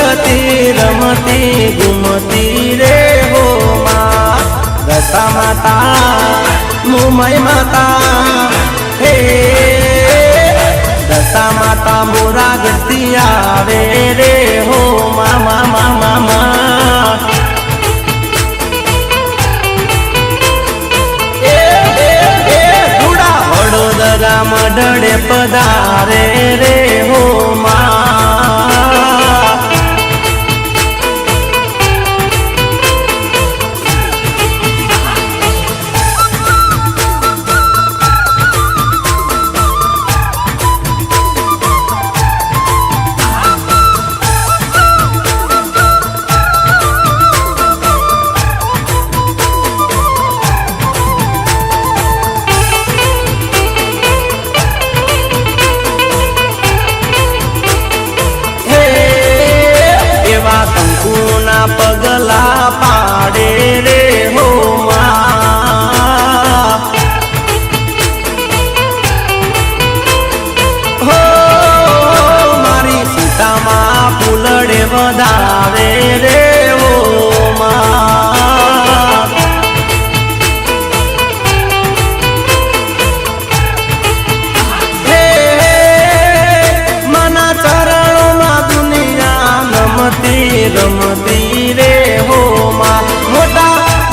जगती रमती घूमती रे हो माँ दशा माता मुंबई माता हे दशा माता मोरा गति आवे रे हो मामा मामा मामा वडोदरा मडड़े पधारे रे हो पगला पाड़े रे हो हो मारी सीता माँ फूलड़े बधावे रे हो मना चरणों में दुनिया नमती रमती रे हो माँ मोटा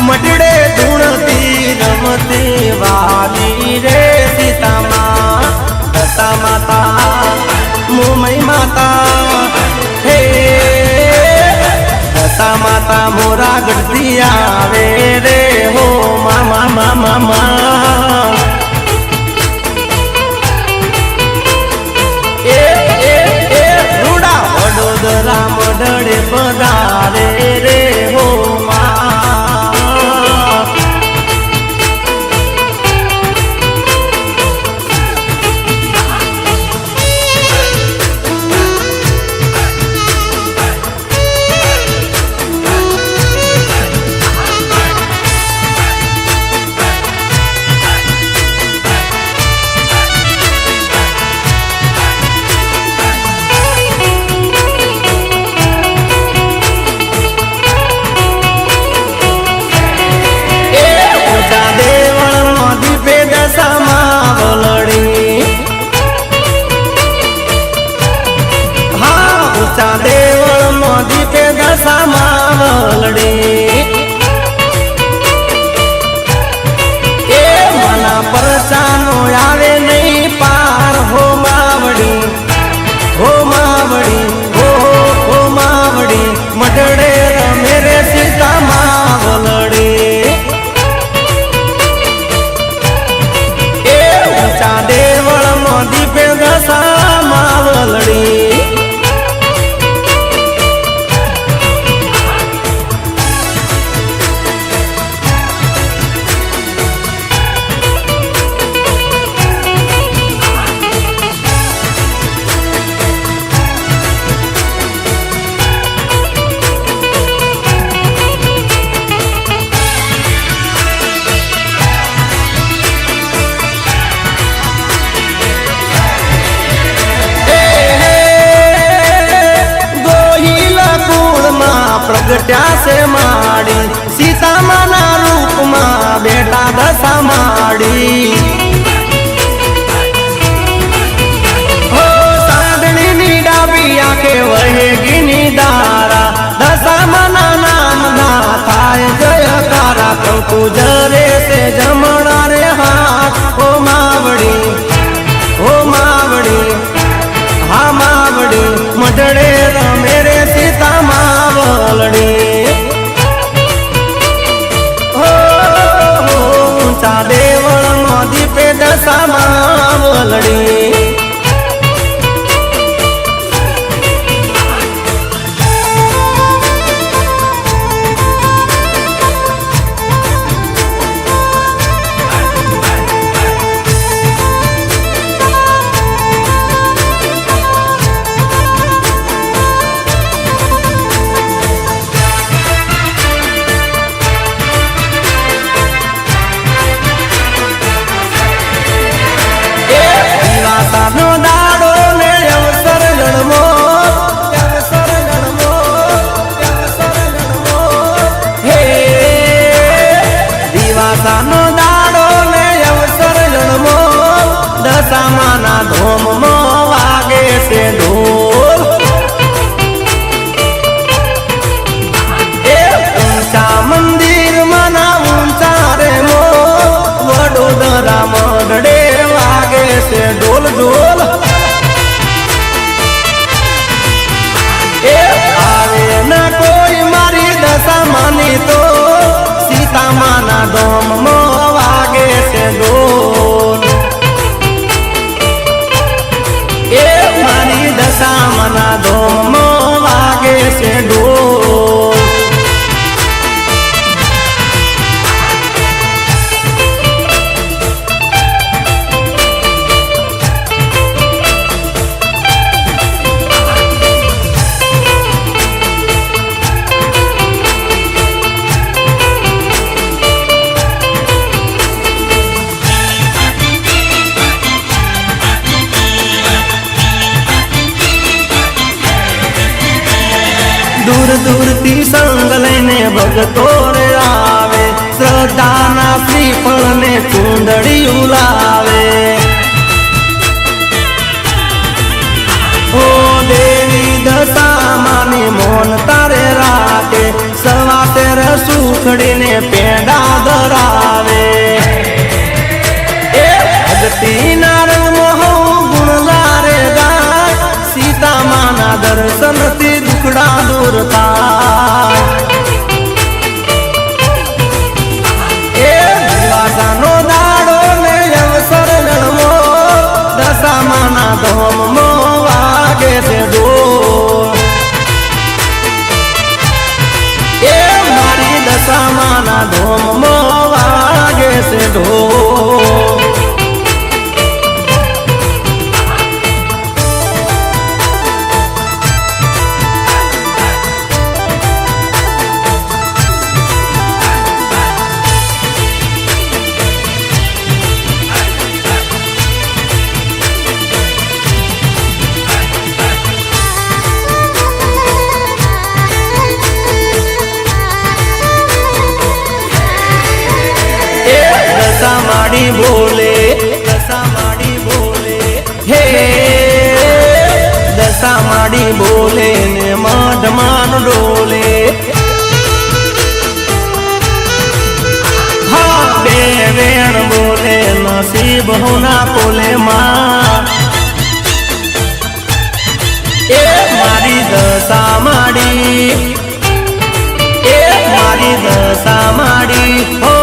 मटड़े धुणती रमती वाली रे सीता माँ दशा माता मुंबई माता हे दशा माता मोरा गढ़ती आवे रे हो मामा मामा मामा वडोदरा मडड़े पधारे रे हो देवल मोदी पे दशा मावलड़ी ए मना परचानो आवे नहीं पार हो मावड़ी हो मावड़ी हो मावड़ी मडड़े मेरे सीता मावलड़ी ए ऊंचा देवल मोदी पे दशा मावलड़ी प्रगट्या से माड़ी सीता माना रूप माँ बेटा दशा माड़ी हो साधनी नी डाबी आके वहेगी नी दारा दशा माना नाम ना थाय जयकारा कंकु जरे से जमड़ा रे हाथ हो मावड़ी हा मावड़ी मडड़े मेरे सीता मावलड़ी हो ऊंचा देवल मोदी पे दशा मावलड़ी દશાનો દાડો ને અવસર જન્મો દશામાના ધોમમાં વાગે છે ઢોલ એ ઊંચા મંદિર માના ઊંચા રે મો વડોદરા મઢડે વાગે છે ઢોલ ઢોલ એ આવે ના કોઈ મારી દશામાની તો સીતામાના ધોમમાં વાગે છે ઢોલ એ મારી દશામાના ધોમમાં વાગે છે ઢોલ दूर दूर થી સંગ લઈને ભગતો રે આવે શ્રદ્ધાના શ્રીફળ ને ચૂંદડી ઉલાવે ઓ દેવી દશામાની મોન તારે રાખે સવાસે સુખડીને પેંડા ધરાવે એ ભક્તિ ના રંગમાં ગુણ લારે ગાય સીતામાના દર્શનથી દુખડા દૂર થાય એ દશાનો દાડો ને અવસર જન્મો દશામાના ધોમમાં વાગે છે ઢોલ એ મારી દશામાના ધોમમાં વાગે છે ઢોલ દશામાડી બોલે દશામાડી બોલે હે દશામાડી બોલે ને મઢમાન ડોલે હા બે વેણ બોલે નસીબ હોના કોલે માં એ મારી દશામાડી એ મારી દશામાડી હો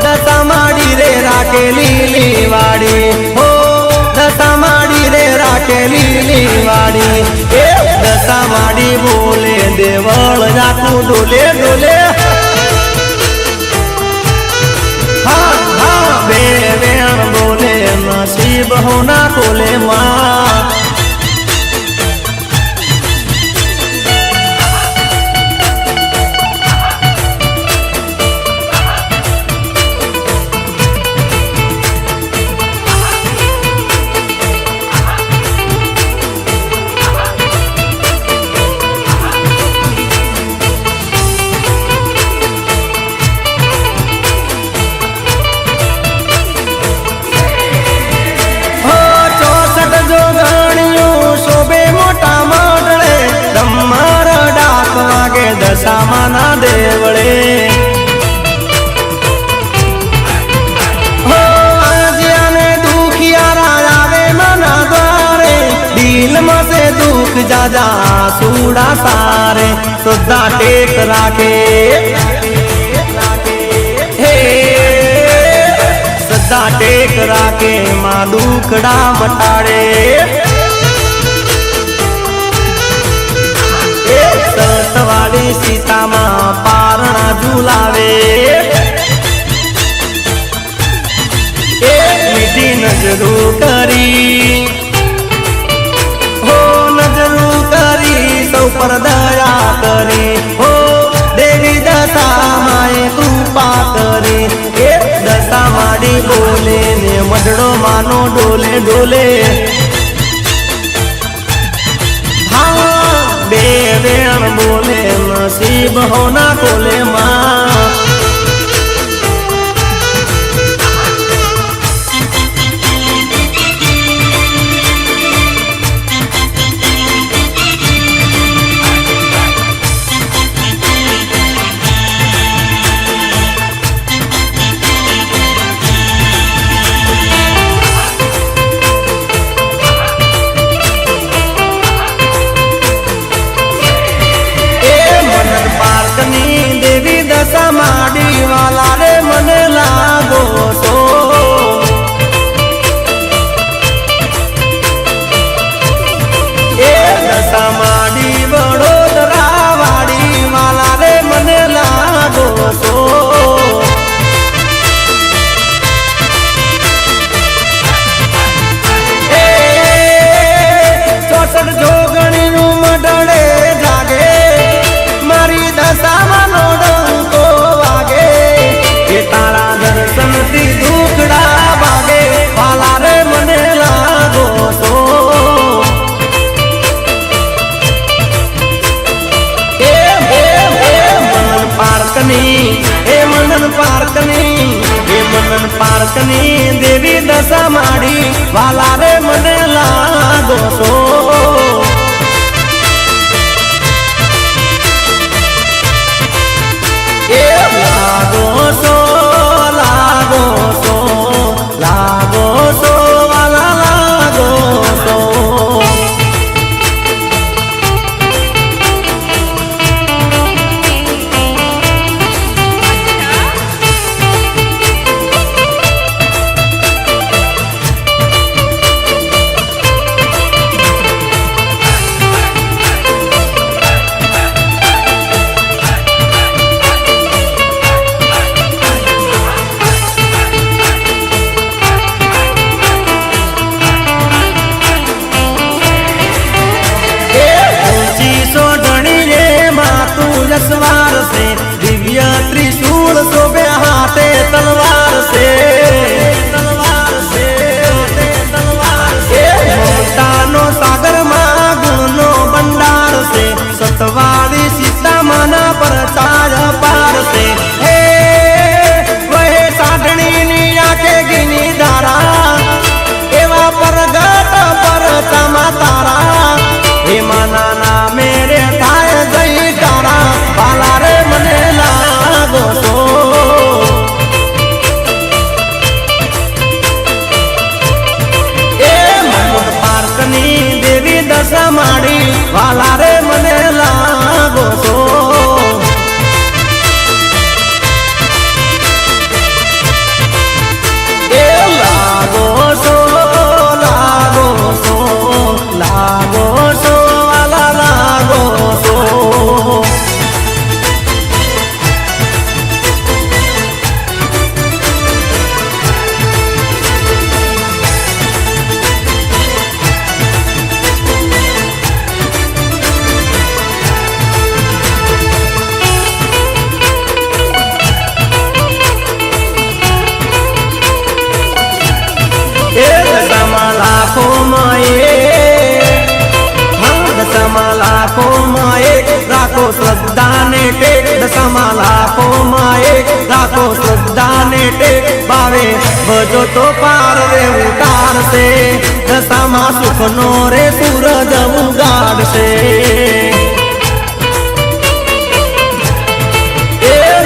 દશામાડી રે રાખે લીલી વાડી હો દશામાડી રે રાખે લીલી વાડી એ દશામાડી બોલે દેવળ રાખું ડોલે ડોલે હા હા બે વેણ બોલે નસીબ હોના કોલે માં દશામાના દેવળે હો આજ્યાને દુખિયારા આવે મના દ્વારે દિલમાં સે દુખ જાજા સુડા સારે સુદ્ધા ટેક રાખે હે સદ્ધા ટેક રાખે માં દુખડા મટાડે સતવાડી સીતામાં પારણા ઝુલાવે એ મીઠી નજરું કરી હો નજરું કરી સૌ પર દયા કરી હો દેવી દશામાએ કૃપા કરી એ દશામાડી બોલે ને મઢડો માનો ડોલે ડોલે બે વેણ બોલે નસીબ હોના કોલે માં પાર્કની દેવી દશા માડી વાલા રે મને લાગો છો એ દશા માડી વડોદરા વાડી વાલા રે મને લાગો છો જોગણીનું મઢડે જાગે મારી દશામાંનો ડંકો વાગે એ તારા દર્શનથી દુખડા વાગે વાલા રે મને લાગો છો એ મનન પાર્કની દેવી દશા માડી વાલા રે મને લાગો છો એ લાગો છો લાગો છો લાગો છો વાલા લાગો છો सवार से दिव्य त्रिशूल शोभे हाथे तलवार से ममतानो सागर मां गुणनो भंडार से सतवाड़ी सीता मना पर चाय पार से हे वह साधनी नी आके गिनी धारा एवा परगट पर चमा तारा हे माना ना मेरे थाय जई तारा वाला रे मने लागो છો એ મનન પાર્કની દેવી દશા માડી વાલા રે મને લાગો છો એ લાગો છો લાગો છો લાગો છો વાલા લાગો છો दशमा एक राखो श्रद्धा ने टेक दशमा लाखों एक राखो श्रद्धा ने टेक बावे बजो तो पार रे उतार से दशमा सुख नो रे सूरज उगाड़ से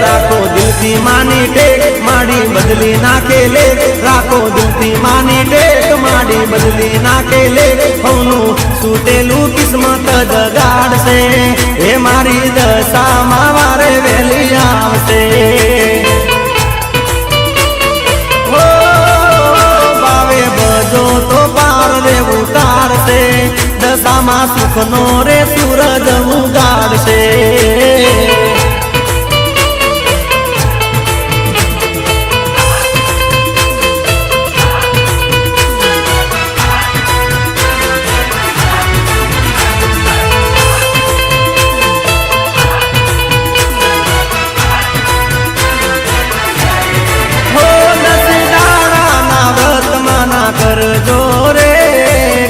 राखो दिल की मानी टेक माड़ी बदली ना खेले राखो दिल की मानी टेक माड़ी बदली ना खेले होनु सूटेलू किस्मत जगाड़ से हे मारी दशा मावारे वेली आवसे हो बावे बजो तो पार रे उतार से दशा मा सुख नो रे सूरज उगाड़ से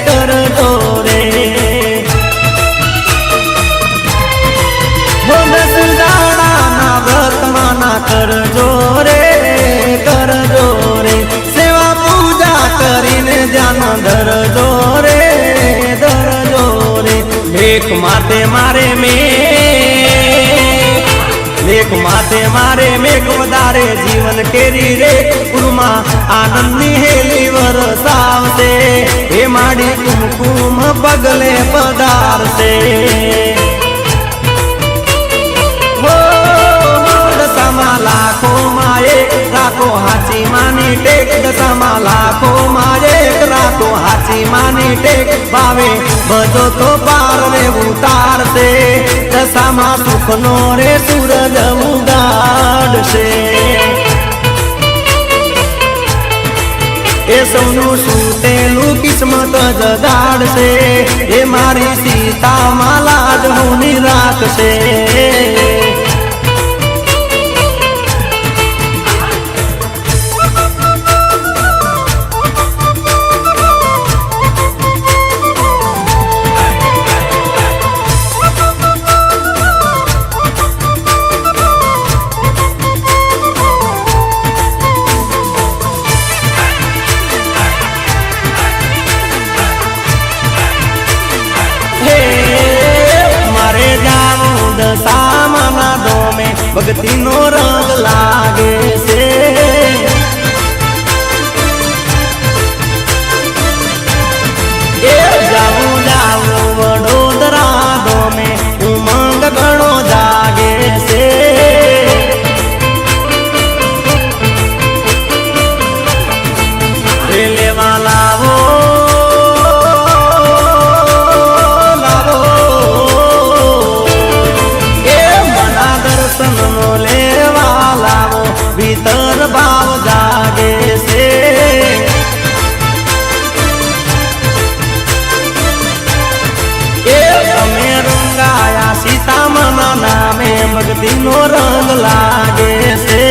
कर जोरे हो दस दाड़ा ना व्रत माना कर जोरे सेवा पूजा करीने ध्यान धर जोरे लेख माते मारे में वधारे जीवन केरी रे उर्मा आनंदी हेली वरसाव से हे माड़ी कुमकुम पगले पदार से हो રાખો હાચી માની ટેક દશામાં લાખો માં એક રાખો હાચી માની ટેક ભાવે બધો તો પાર રે ઉતારશે દશામાં સુખનો રે સૂરજ ઉગાડશે એ સૌનું સૂતેલું કિસ્મત જગાડશે એ મારી સીતા માલા જ હોની રાખશે દશામાના ડોમે ભક્તિનો રંગ લાગે છે એ જાવું જાવું વડોદરા ડોમે ઉમંગ ઘણો જાગે છે એ લેવા લાવો ભીતર ભાવ જાગે છે એ તમે રંગાયા સીતામાના નામે ભક્તિનો રંગ લાગે છે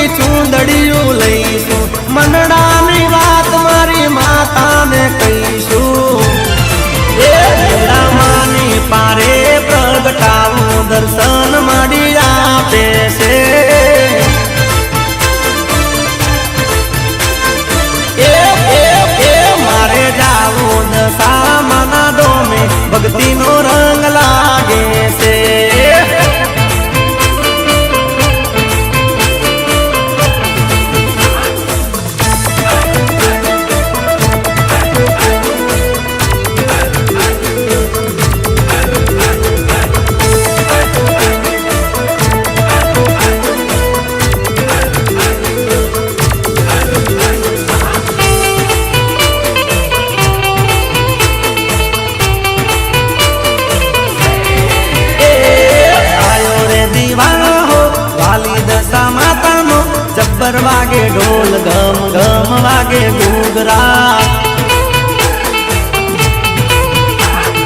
ચૂંદડિયું લઈશું મનડાની વાત મારી માતાને કહીશું એ માની પારે પ્રગટાવું દર્શન મળી આપે છે એ મારે જાવું દશામાના ડોમે ભક્તિનો રંગ લાગે છે જબ્બર વાગે ઢોલ ગમ ગમ વાગે ઘૂઘરા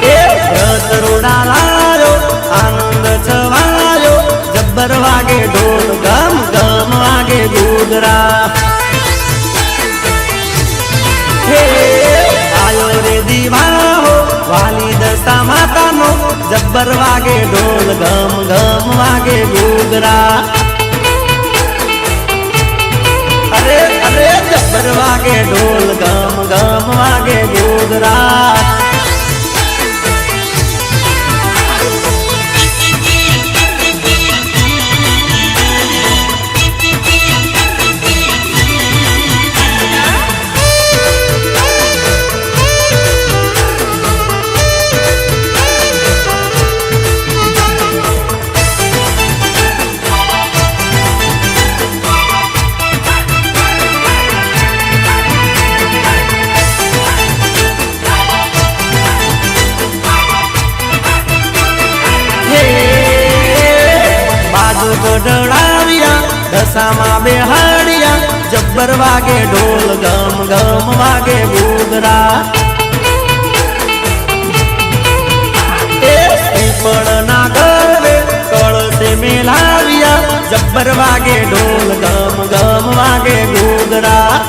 એ રથ રૂડા લાયો આનંદ છવાયો જબ્બર વાગે ઢોલ ગમ ગમ વાગે ઘૂઘરા હે આયો રે દીવાહો વાલી દશા માતાનો જબ્બર વાગે ઢોલ ગમ ગમ વાગે ઘૂઘરા અરે અરે જબ્બર વાગે ઢોલ ગમ ગમ વાગે ઘૂઘરા દશામાં બેહાડિયા જબ્બર વાગે ઢોલ ગમ ગમ વાગે ઘૂઘરા એ પીપળના ગળે કળશે મેલાવ્યા જબ્બર વાગે ઢોલ ગમ ગમ વાગે ઘૂઘરા ઘૂઘરા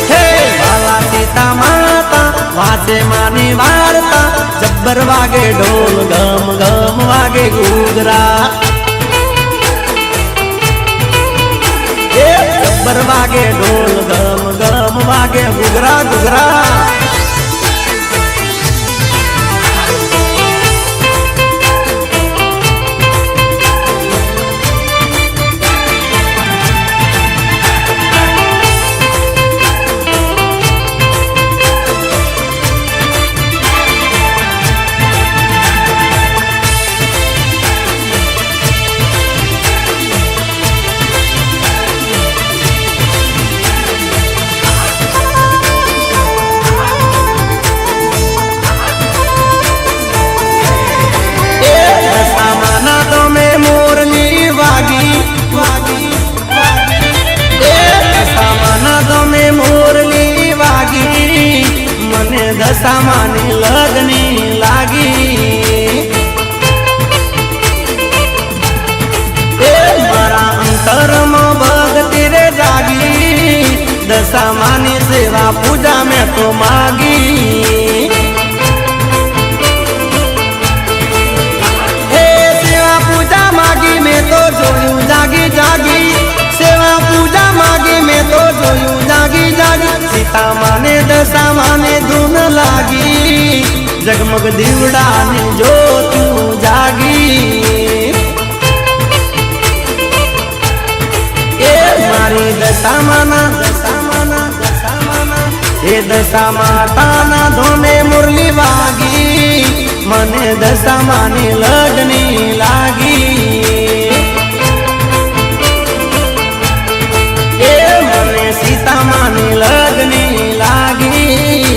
હે બાલા સીતા માતા વાસે માની વાર્તા જબ્બર વાગે ઢોલ ગમ ગમ વાગે ઘૂઘરા જબ્બર વાગે ઢોલ ગમ ગમ વાગે ઘૂઘરા ઘૂઘરા દશામાની લગની લાગી એ મારા અંતરમાં ભક્તિ રે જાગી દશામાની સેવા પૂજા મેં તો માગી હે સેવા પૂજા માગી મેં તો જોયું જાગી જાગી સેવા પૂજા માગી મેં તો જોયું જાગી જાગી સીતા માને દશા માને ધૂન લાગી જગમગ દીવડાની જોતું જાગી એ મારી દશા માના એ દશા માતાના ધોને મુરલી વાગી મને દશા માની લગની લાગી એ મને સીતા માની લગની લાગી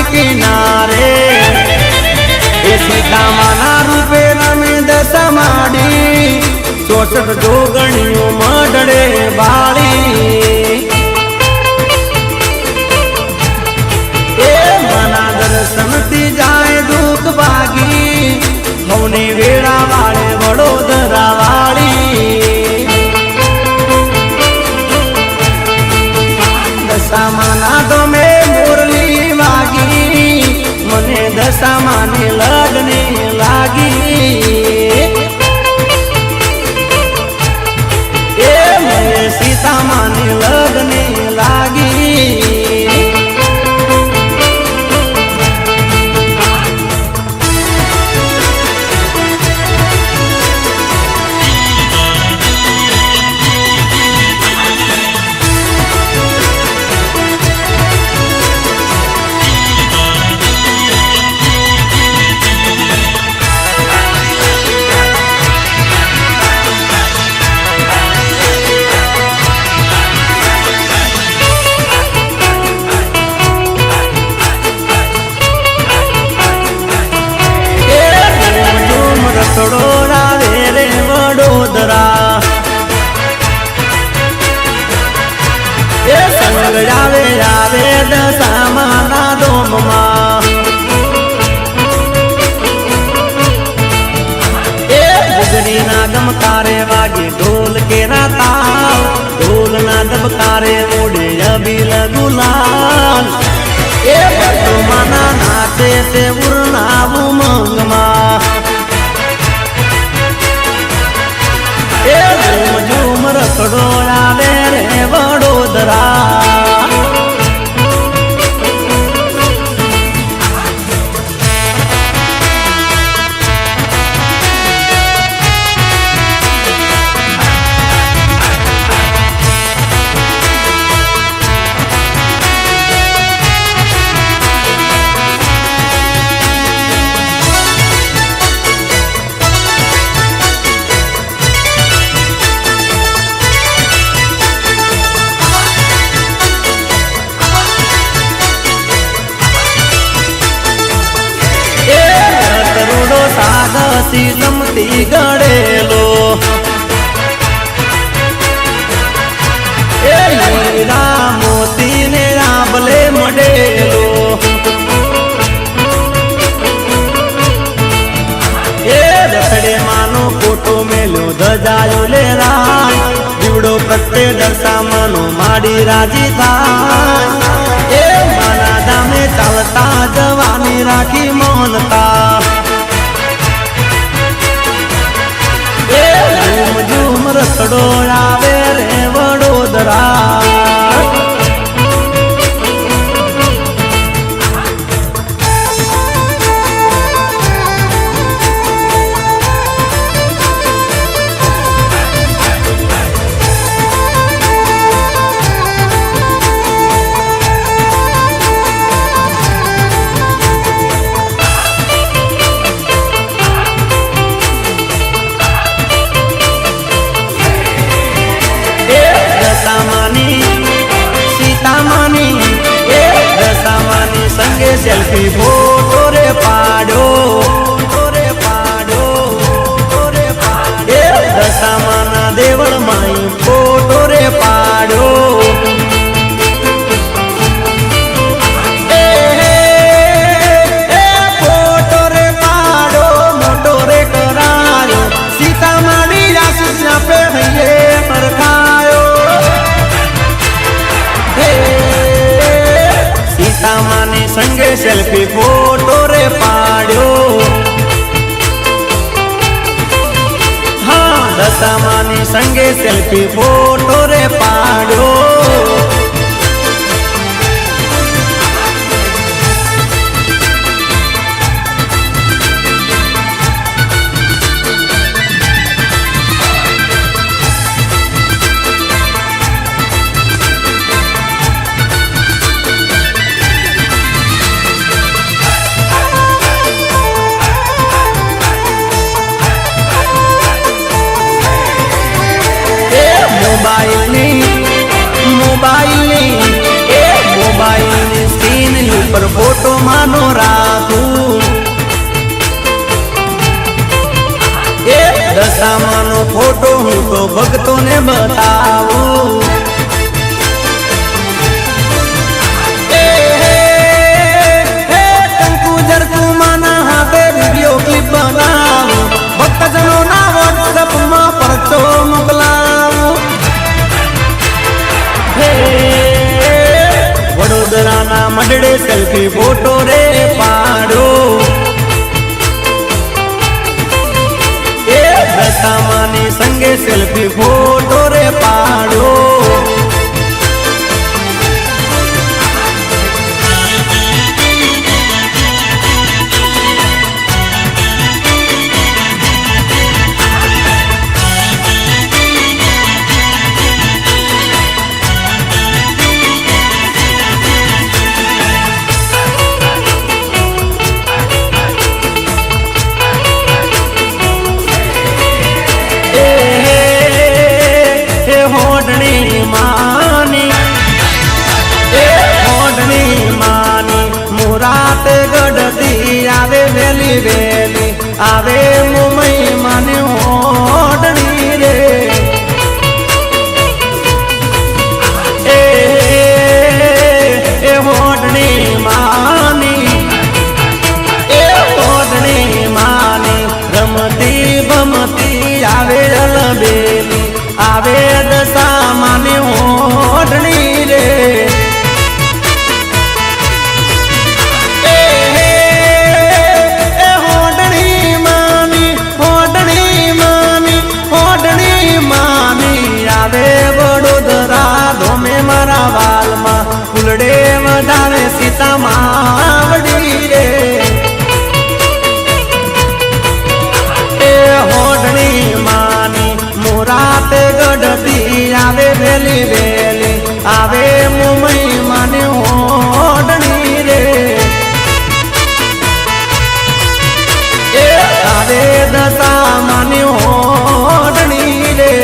કિનારે એ સીતા માના રૂપે રમે દશા માડી 64 જોગણીઓ મઢડે બાળી એ માના દર્શનથી જાય દુઃખ ભાગી મૌની વેળા વાળે વડોદરા વાળી દશા માના તો મેં મુરલી વાગી મને દશા માની લગની લાગી એ મને સીતા માની લગની લાગી વડોદરા એ સંગ આવે આવે દશા માના દોમમાં એ ગુજરી ના ગમકારે વાગે ઢોલ કેરા તાલ ઢોલ ના દબકારે મોડે અબીલ ગુલાલ એ માના નાચે તે ઉરના ઉમંગમાં એ ઝૂમ ઝૂમ રખડો આવે રે વડોદરા સીસમથી ગળેલો એ હીરા મોતી ને આંબલે મડેલો એ રખડે માનો ફોટો મેલ્યો ધજાયો લેરાય દીવડો પ્રત્યે દર્શામાનો માડી રાજી થાય એ મારા દામે ચાલતા જવાની રાખી મોનતા એ ઝૂમ ઝૂમ રખડો આવે રે વડોદરા संगे सेल्फी फोटो रे पाडो दशामाना देवल माई फोटो रे पाडो फोटो रे पाडो मोटो रे करायो सीता मारी आशीष पे हइये मरखायो माने संगे सेल्फी फोटो रे पाड्यो हाँ दशा मानी संगे सेल्फी फोटो रे पाड्यो मोबाइल स्क्रीन पर फोटो मानो राखू दशा मानो फोटो हूँ तो भक्तों ने बताऊ टंकू जरकू माना हाथे वीडियो क्लिप बनाऊ भक्त जनों ना व्हाट्सएप में परचो मोकलाऊ वडोदरा ना मडड़े सेल्फी फोटो रे पाडो ए दशामानी संगे सेल्फी फोटो रे पाडो गढ़ती आवे वेली वेली आवे मुंबई माने ओढ़नी रे ओढ़नी मानी ओढ़नी मानी रमती बमती आवे अलबेली आवे दशा माने ओढ़नी रे वडोदरा धोमे मारा वाल में फूलड़े वधावे सीता मावड़ी रे होडनी मानी मुरात गढ़ती आवे वेली वेली आवे मुंबई माने होडनी रे आवे दशा माने होडनी रे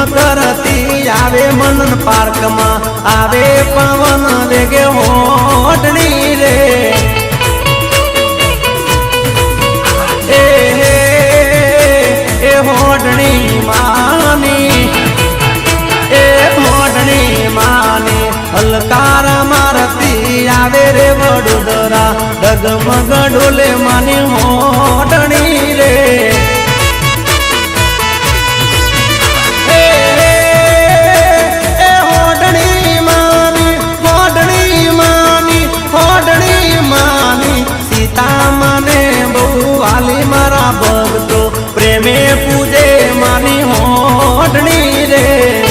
કરતી આવે મનન પાર્કમાં આવે પવન વેગે હોડણી રે એ હોડણી માની એ હોડણી માની હલકાર મારતી આવે રે વડોદરા ડગમગ ડોલે માની હોડણી રે મારા ભક્તો પ્રેમે પૂજે માની હોડણી રે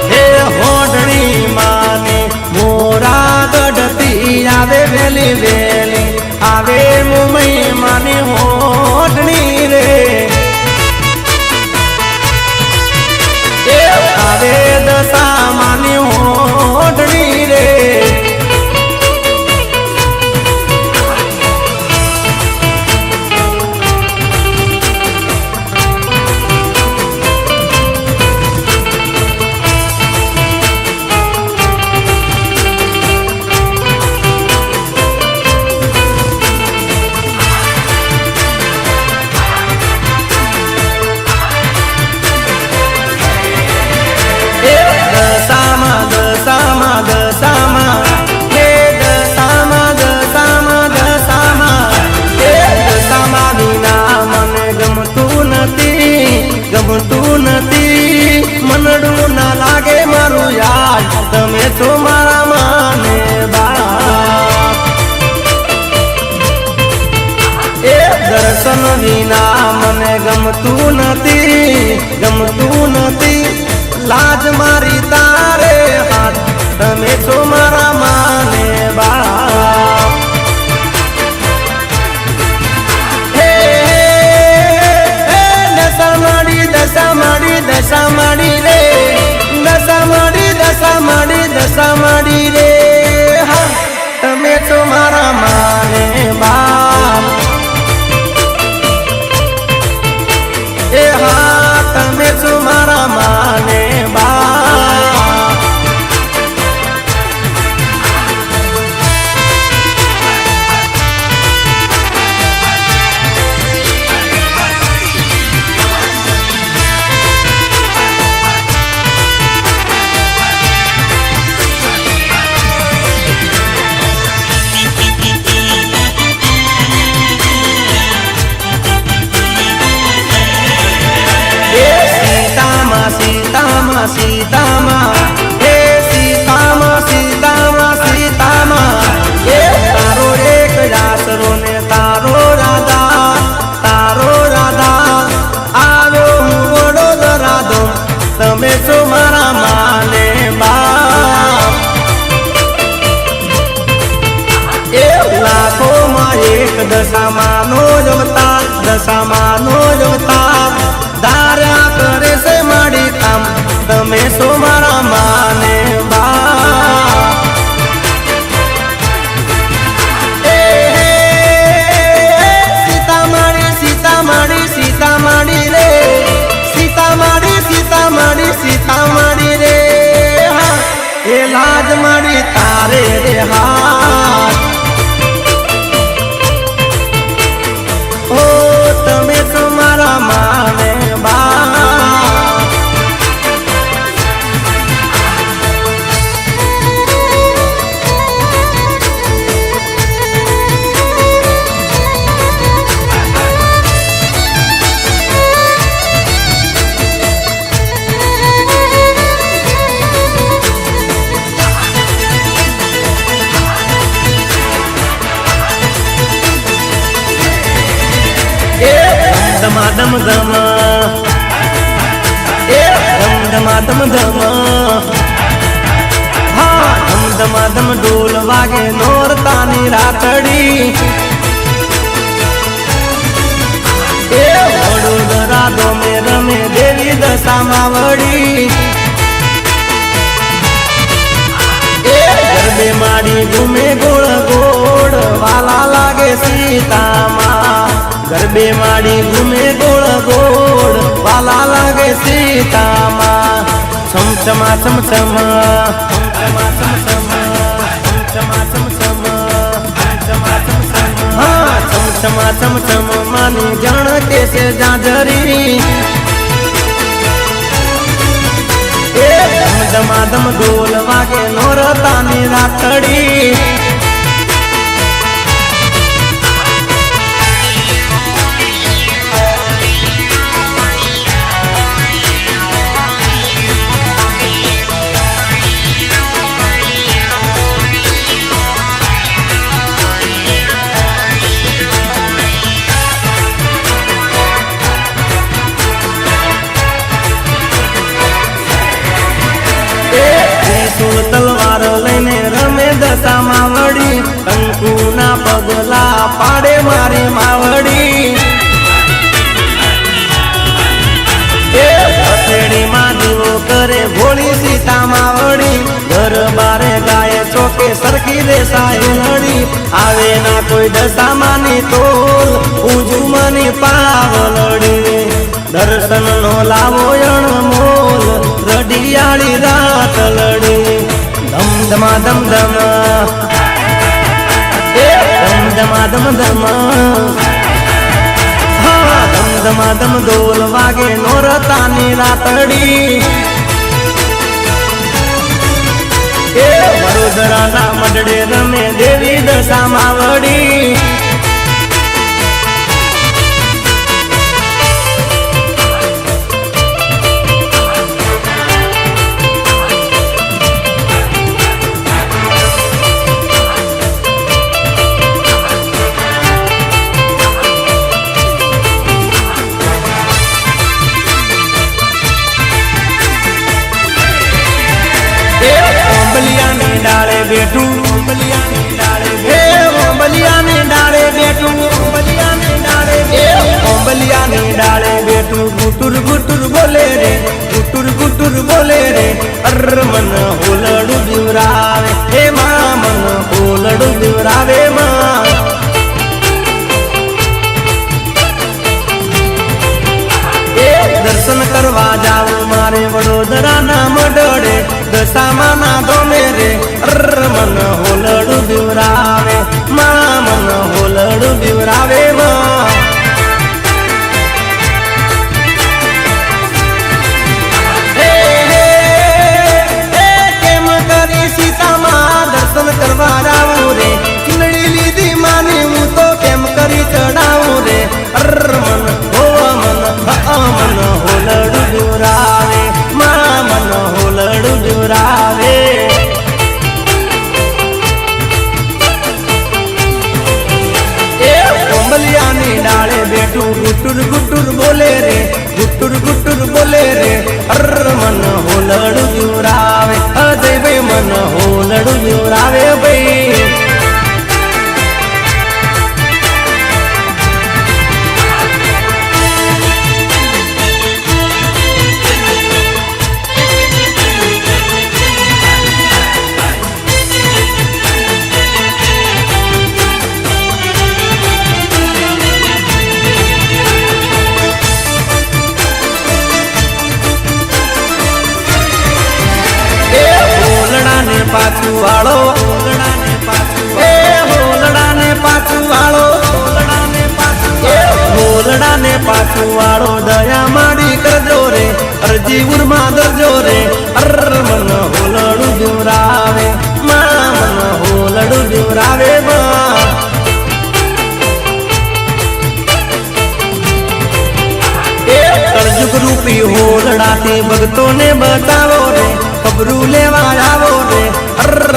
હે હોડણી માની મોરા ગઢતી આવે વેલી વેલી આવે મુંબઈ માની હોડણી રે આવે દશા માની હોડણી રે ગમતું નથી મનડું ના લાગે મારું યાદ તમે છો મારા માને બાપ એ દર્શન વિના મને ગમતું નથી લાજ મારી તારે હાથ તમે છો મારા માને બાપ દશા માડી રે હા તમે તો મારા માને બાપ એ હા તમે તો મારા માને બાપ સીતામાં હે સીતામાં એ તારો એક આસરો ને તારો રાધા આવ્યો હું વડોદરા દો તમે છો મારા માને બાપ એ લાખોમાં એક દશામાનો જોતા ધાર્યા કરે છે માડી કામ તમે છો મારા માને બાપ એ સીતામાડી રે સીતામાડી રે હા એ લાજ માડી તારે રે હાથ ઓ તમે છો મારા માને બાપ ધમ ધમ એ ધમ ધમ હા ધમ ઢોલ વાગે નોરતાની રાતડી એ વડોદરા દોમે રમે દેવી દશામાં વળી એ ગરબે માડી ઘૂમે ગોળ ગોળ વાલા લાગે સીતામાં ગરબે માડી ઘૂમે ગોળ ગોળ વાલા લાગે સીતામાં છમછમા છમછમા છમછમા છમછમ માની જણ કે છે જાજરી ધમાધમ ઢોલ વાગે નોરતાની રાતડી તલવાર લઈને રમે દશા માવડી કંકુના પગલા પાડે મારી માવડી હથેળીમાં દીવો કરે ભોળી સીતા માવડી ઘર બારે ગાય ચોકે સરખી રેસાય લડી આવે ના કોઈ દશામાની તોલ ઉજુમાની પાવલડી દર્શન નો લાવો અણમોલ રડિયાળી રાત લડી ધમ ધમા ધમ ધમ ધમ ધમા ધમ ધમ હા ધમ ધમા ધમ ઢોલ વાગે નોરતાની રાતડી વડોદરાના મઢડે રમે દેવી દશા માવડી ડાળે બેઠું હે ઓંબલિયાની ડાળે બેઠું ઓંબલિયાની ડાળે બેઠું ગુટુર ગુટુર બોલે રે ગુટુર ગુટુર બોલે રે અર મન હોલડું દીવરાવે હે માં મન હોલડું દીવરાવે માં દર્શન કરવા જાવું મારે વડોદરાના મઢડે દશામાં ના ધોમે રે મન હોલડું દીવરાવે માં મન હોલડું દીવરાવે માં કેમ કરી સીતામાં દર્શન કરવા જાવું રે ચૂંદડી લીધી માની હું તો કેમ કરી ચડાવું રે મન મન હોલડું દીવરાવે માં મન હોલડું દીવરાવે ઓંબલિયાની ડાળે બેઠું ગુટુર ગુટુર બોલે રે ગુટુર ગુટુર બોલે રે મન હોલડું દીવરાવે અજય ભાઈ મન હોલડું દીવરાવે ભાઈ પાછું વાળો હોલડાને પાછું વાળો હોલડાને પાછું વાળો દયા માડી કરજો રે અરજી ઉરમાં દરજો રે મન હોલડું દીવરાવે માં મન હોલડું દીવરાવે માં કળજુગ રૂપી હોલડાથી ભક્તોને બચાવો રે ખબરું લેવા આવો રે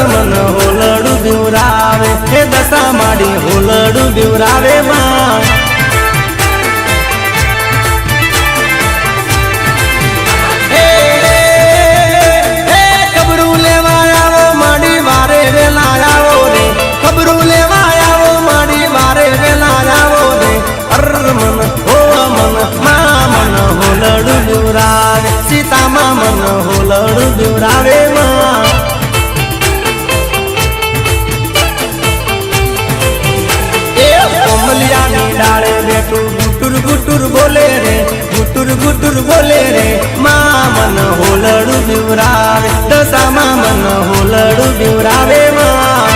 મન હોલડું દીવરાવે હે દશા માડી હોલડું દીવરાવે માં ખબરું લેવા આવો માડી વારે વેલા આવો રે ખબરું લેવા આવો માડી વારે વેલા આવો રે મન હો મન માં મન હોલડું દીવરાવે સીતામાં મન હોલડું દીવરાવે માં ઓંબલિયાની ડાળે બીવરાવે માં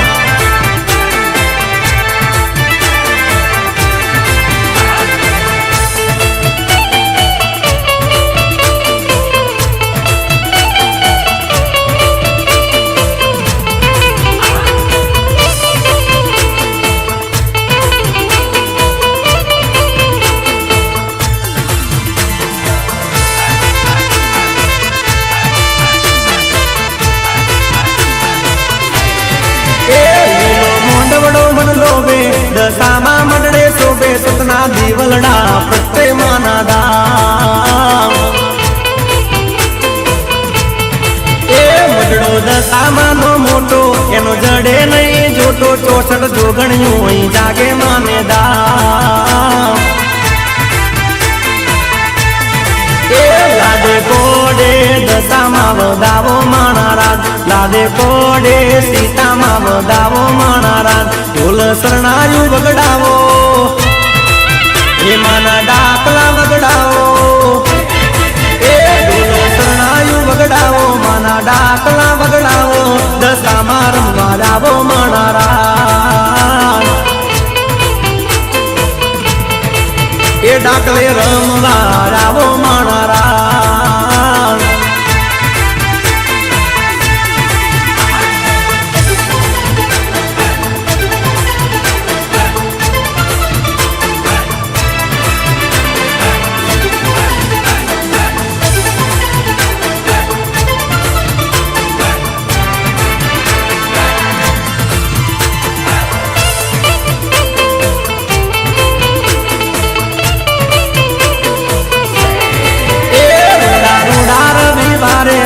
દશામાં મંડળે શોભે સતના દીવલડા પ્રત્યે માના દામ એ મંડળો દશામાં નો મોટો એનો જડે નહીં જોટો 64 જોગણ્યું અહીં જાગે માને દામ એ લાદે કોડે દશામાં વધાવો માણા રાજ લાદે કોડે સીતામાં વધાવો માણા રાજ ઢોલ શરણાયું વગડાવો એમાંના ડાકલા વગડાવો એ ઢોલ શરણાયું વગડાવો માના ડાકલા વગડાવો દશામાં રમવા જાવો માણા રાજ એ ડાકલે રમવા જાવો માણા રાજ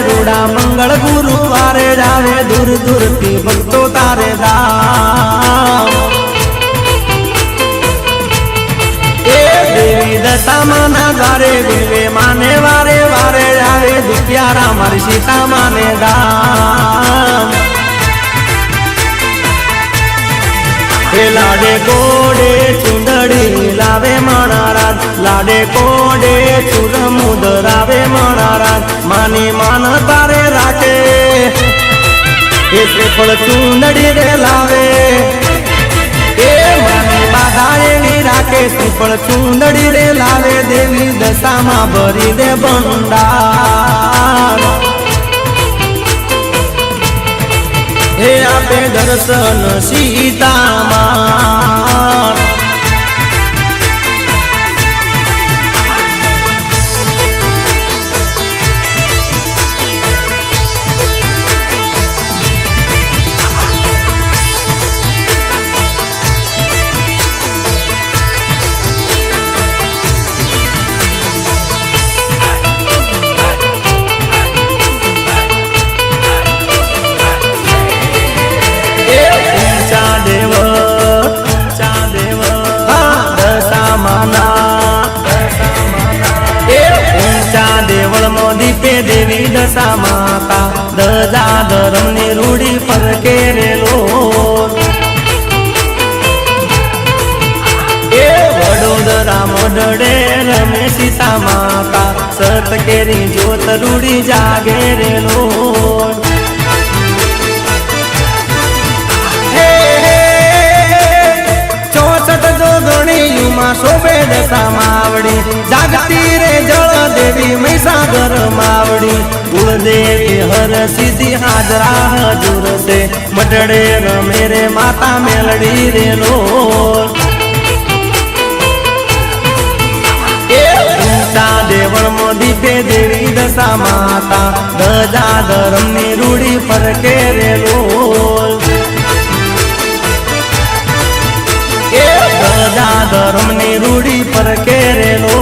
રૂડા મંગળ ગુરુવારે જાવે દૂર દૂર થી ભક્તો તારે ધામ એ દેવી દશામાં ના દ્વારે વિવે માને વારે વારે જાવે દુખિયારા મારી સીતા માને ધામ એ લાડે કોડે ચુંદડી લાવે મણારાજ લાડે કોડે ચુરમુદ રાવે મણારાજ માની માન તારે રાખે એ શ્રીફળ ચુંદડી રે લાવે એ માની બાધા એની રાખે શ્રીફળ ચુંદડી રે લાવે દેવી દશામાં ભરી દે ભંડાર હે આપે દર્શન સીતામાં દીપે દેવી દશા માતા દજા ધરમ ની રૂડી પર કેરેલો એ વડોદરા મોડડે રમે સીતા માતા સત કેરી જોત રૂડી જાગે રેલો શોભે દશા માવડી જાગતી રે જળ દેવી મહીસાગર માવડી કુળદેવી હર સિદ્ધિ હાજરા હજુર દે મટડે રમે રે માતા મેલડી રે લો દેવળ મો દીપે દેવી દશા માતા ધજા ધરમ ની રૂડી પર કેરેલો ધજા ધર્મ ની રૂડી પર કેરેલો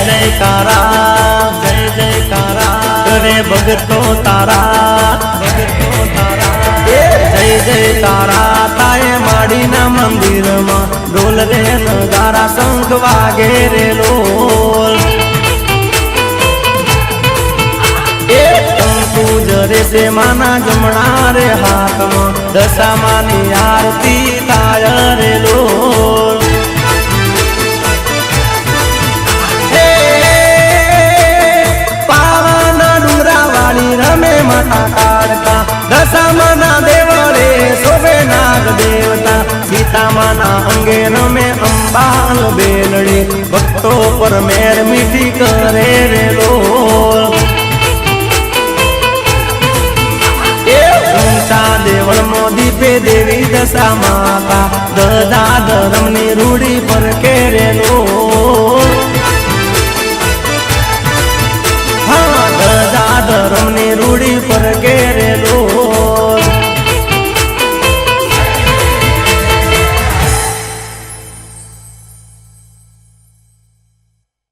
जयकारा जय जयकारा करे भगतो तारा जय जयकारा ताए माड़ी ना મંદિરમાં ઢોલ રે નગારા શંખ વાગે રે લોલ એ કંકુ જરે છે માના જમણા રે હાથમાં દશામાની આરતી થાય રે લોલ રમે માતા કાળકા દશામાના દેવળે શોભે નાગ દેવતા સીતામાના અંગે રમે અંબાલ બેલડે ભક્તો પર મેર મીઠી કરે રે લોલ એ ઊંચા દેવળમાં દીપે દેવી દશા માતા દદા ધરમની રૂડી પર કે રે લોલ